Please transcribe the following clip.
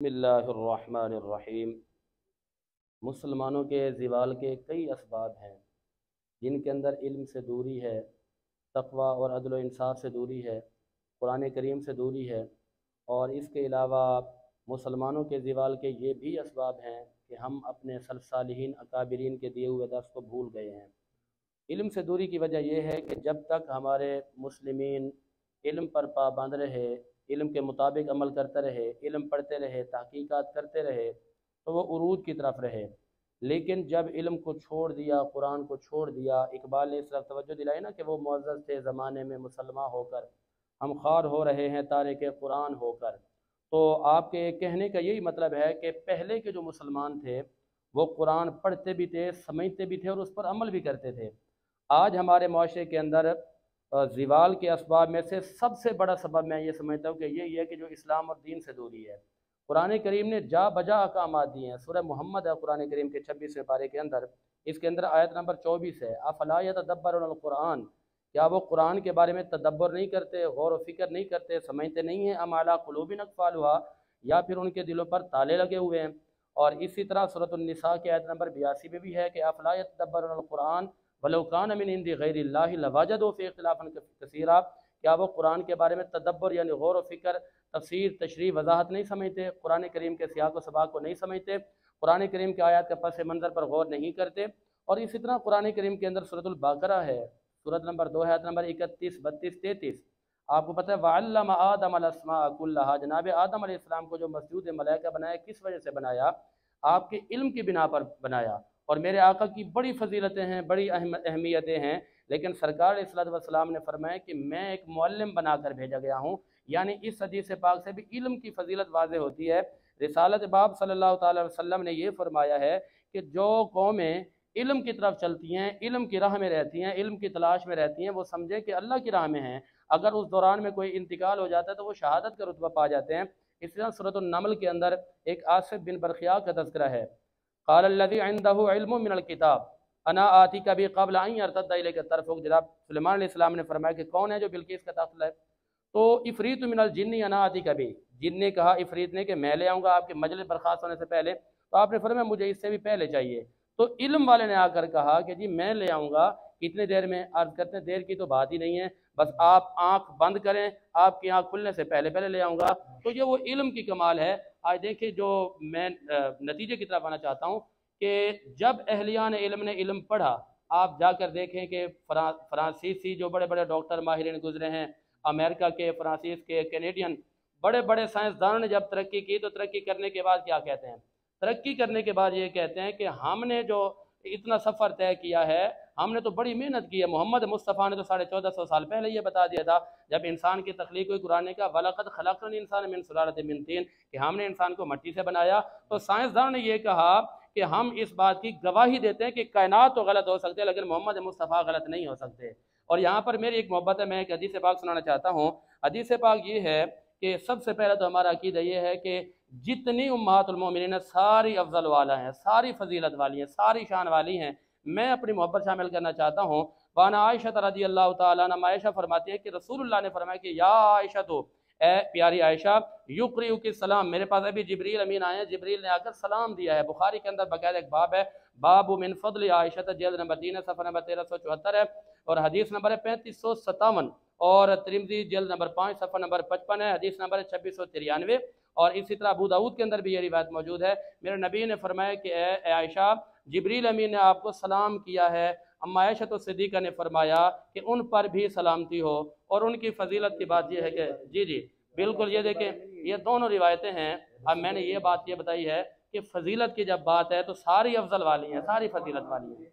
बिस्मिल्लाहिर्रहमानिर्रहीम। मुसलमानों के ज़वाल के कई असबाब हैं जिनके अंदर इल्म से दूरी है, तक़वा और अदल व इंसाफ से दूरी है, कुरान करीम से दूरी है। और इसके अलावा मुसलमानों के ज़वाल के ये भी असबाब हैं कि हम अपने सल्फ़ सालिहीन अकाबिरीन के दिए हुए दर्स को भूल गए हैं। इल्म से दूरी की वजह यह है कि जब तक हमारे मुस्लिमीन इल्म पर पाबंद रहे, इल्म के मुताबिक अमल करते रहे, इल्म पढ़ते रहे, तहकीकात करते रहे, तो वो उरूज की तरफ रहे। लेकिन जब इल्म को छोड़ दिया, कुरान को छोड़ दिया, इकबाल ने इस तरफ तवज्जो दिलाई ना कि वो मुअज़्ज़ज़ थे ज़माने में मुसलमान होकर, हम ख़ार हो रहे हैं तारिक कुरान होकर। तो आपके कहने का यही मतलब है कि पहले के जो मुसलमान थे वो कुरान पढ़ते भी थे, समझते भी थे और उस पर अमल भी करते थे। आज हमारे माशरे के अंदर ज़वाल के असबाब में से सबसे बड़ा सबब मैं ये समझता हूँ कि यही है कि जो इस्लाम और दीन से दूरी है। कुरान करीम ने जा बजा अहकामात दिए हैं। सूरह मोहम्मद है कुरान करीम के 26वें पारे के अंदर, इसके अंदर आयत नंबर 24 है, अफला यतदब्बरुल कुरान, क्या वो कुरान के बारे में तदब्बर नहीं करते, गौर व फिक्र नहीं करते, समझते नहीं हैं, अम अला कुलूबिन अक़फ़ालुहा, या फिर उनके दिलों पर ताले लगे हुए हैं। और इसी तरह सूरह निसा के आयत नंबर 82 में भी है कि अफला यतदब्बरुल कुरान वलौ कान मिन इंदि गैरिल्लाहि लवजदू फ़ी इख्तिलाफ़न कसीरा, क्या वो कुरान के बारे में तदब्बर यानी गौर व फिक्र, तफसीर, तशरीह, वजाहत नहीं समझते, कुरान करीम के सियाक़ व सबाक़ को नहीं समझते, कुरान करीम के आयत के पस मंज़र पर गौर नहीं करते। और इसी तरह कुरान करीम के अंदर सूरतुल बक़रा है, सूरत नंबर 2 आयत नंबर 31, 32, 33, आपको पता है वअल्लम आदम अल अस्मा कुल्लहा, जनाब आदम अलैहिस्सलाम को जो मस्जूद मलाइका बनाया किस वजह से बनाया? आपके इल्म की बिना पर बनाया। और मेरे आका की बड़ी फजीलतें हैं, बड़ी अहमियतें हैं, लेकिन सरकार अलैहिस्सलातु वस्सलाम ने फरमाया कि मैं एक मुअल्लिम बनाकर भेजा गया हूँ। यानी इस हदीस पाक से भी इल्म की फजीलत वाज़ेह होती है। रिसालत बाब सल्लल्लाहु अलैहि वसल्लम ने ये फरमाया है कि जो कौमें इल्म की तरफ चलती हैं, इल्म की राह में रहती हैं, इल्म की तलाश में रहती हैं, वो समझें कि अल्लाह की राह में हैं। अगर उस दौरान में कोई इंतकाल हो जाता है तो वो शहादत का रुतबा पा जाते हैं। इस तरह सूरह नमल के अंदर एक आसिफ बिन बरखिया का तज़किरा है, क़ालल्लज़ी इंदहु इल्मुम मिनल किताब अना आतिका बि क़ब्ल अन यरतद्दा इलैका तरफ़ुक। जनाब सुलेमान अलैहिस्सलाम ने फरमाया कि कौन है जो बिल्किस का तख्त लाए? तो इफ़रीत मिनल जिन्नी अना आतिका बि, जिन ने कहा इफ़रीत ने कि मैं ले आऊँगा आपके मजलिस बर्खास्त होने से पहले। तो आपने फरमाया मुझे इससे भी पहले चाहिए। तो इल्म वाले ने आकर कहा कि जी मैं ले आऊँगा, कितने देर में? अर्ज़ करते हैं देर की तो बात ही नहीं है, बस आप आँख बंद करें, आपकी आँख खुलने से पहले पहले ले आऊँगा। तो ये वो इल्म की कमाल है। आज देखिए, जो मैं नतीजे की तरफ आना चाहता हूँ कि जब अहलियान इल्म ने इल्म पढ़ा, आप जाकर देखें कि फ्रांसीसी जो बड़े बड़े डॉक्टर माहिरीन गुजरे हैं, अमेरिका के, फ्रांसीस के, कैनेडियन बड़े बड़े साइंसदानों ने जब तरक्की की तो तरक्की करने के बाद क्या कहते हैं? तरक्की करने के बाद ये कहते हैं कि हमने जो इतना सफ़र तय किया है, हमने तो बड़ी मेहनत की है। मोहम्मद मुस्तफ़ा ने तो 1450 साल पहले ये बता दिया था जब इंसान की तख्लीक हुई, कुरान का वलक़द खलक़नल इंसान मिन सुलालतिन मिन तीन, कि हमने इंसान को मिट्टी से बनाया। तो साइंसदान ने यह कहा कि हम इस बात की गवाही देते हैं कि कायनात तो गलत हो सकते हैं लेकिन मोहम्मद मुस्तफ़ा गलत नहीं हो सकते। और यहाँ पर मेरी एक मोहब्बत है, मैं एक हदीस पाक सुनाना चाहता हूँ। हदीस पाक ये है कि सबसे पहले तो हमारा अकीदा ये है कि जितनी उम्महातुल मोमिनीन सारी अफजल वाला हैं, सारी फजीलत वाली हैं, सारी शान वाली हैं। मैं अपनी मोहब्बत शामिल करना चाहता हूँ। वाना आयशा रज़ियल्लाहु ताला अन्हा, आयशा फरमाती है कि रसूलुल्लाह ने फरमाया कि या आयशा, तो ए प्यारी आयशा, युक़रिउ की सलाम, मेरे पास अभी जिब्रील अमीन आए हैं, जिब्रील ने आकर सलाम दिया है। बुखारी के अंदर बाकायदा एक बाब है, बाबु मिन फ़ज़्ल आयशा, जल्द नंबर 3 है, सफ़र नंबर 1374 है, और हदीस नंबर है 3557। और तिरमिज़ी जल्द नंबर 5 सफ़र नंबर 55 है, हदीस नंबर है 2693। और इसी तरह अबू दाऊद के अंदर भी ये रिवायत मौजूद है। मेरे नबी ने फरमाया कि ए आयशा, जिब्रील अमीन ने आपको सलाम किया है। अम्मा आयशा तो सिद्दीक़ा ने फरमाया कि उन पर भी सलामती हो। और उनकी फजीलत की बात यह है कि जी जी बिल्कुल, ये देखें, ये दोनों रिवायतें हैं। अब मैंने ये बात ये बताई है कि फजीलत की जब बात है तो सारी अफजल वाली हैं, सारी फजीलत वाली हैं।